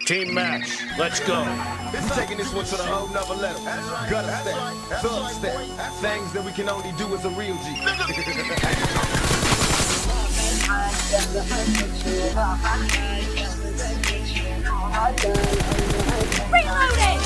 Team match, let's go. It's taking this one to the whole nother level. Gutter step, thug step, things that we can only do as a real G. Reloading!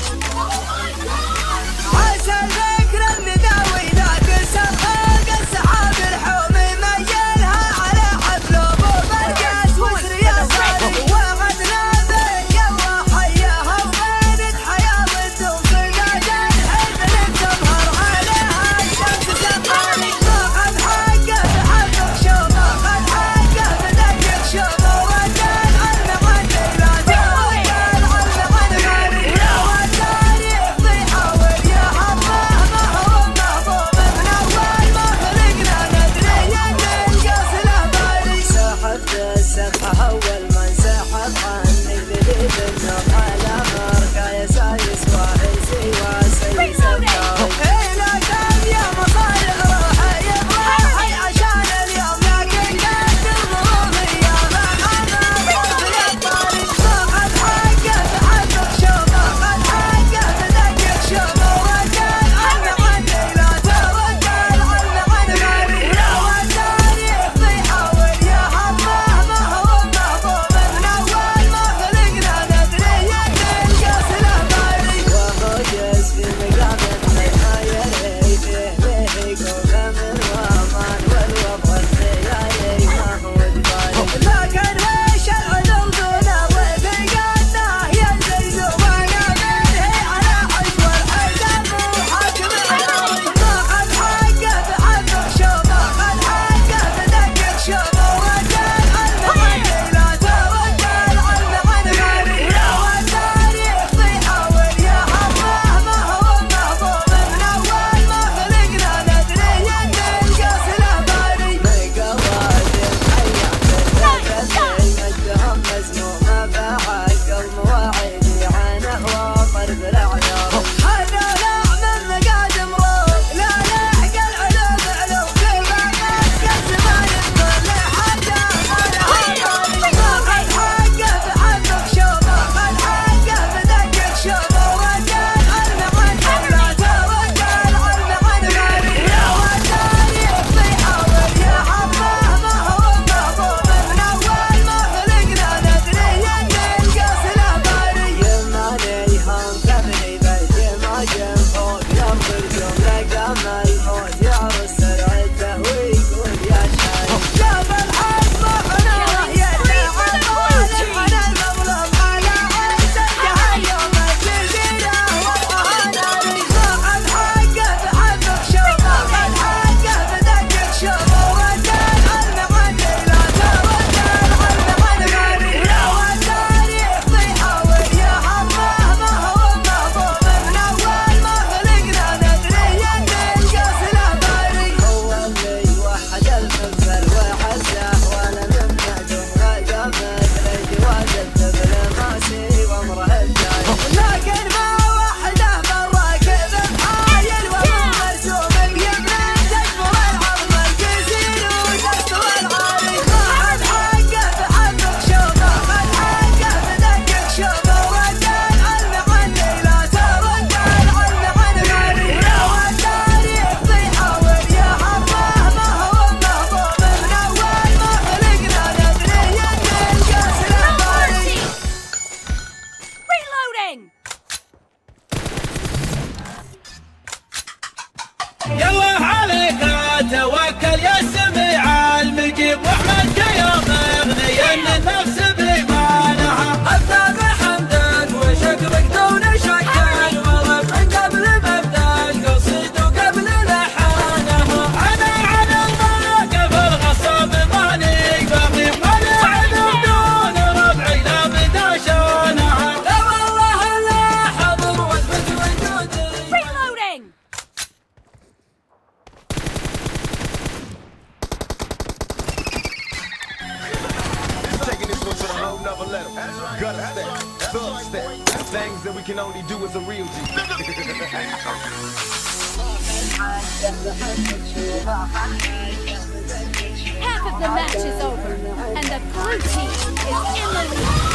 يلا عليك توكل يا سميع المجيب واحمد يا مغني ان النفس بإيمانها ابدا بحمدك وشكرك دون شك الورد من قبل مبدا القصيد وقبل لحانها انا على الواقف الغصب ماني باقي ولا عذب دون ربعي لا بدا شانها لا والله لا حضر واثبت وجودي. Reloading! Taking this one to the whole nother level. Gutter step, thug step, things that we can only do as a real G. Half of the match is over, and the blue team is in the lead.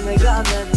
مقامنا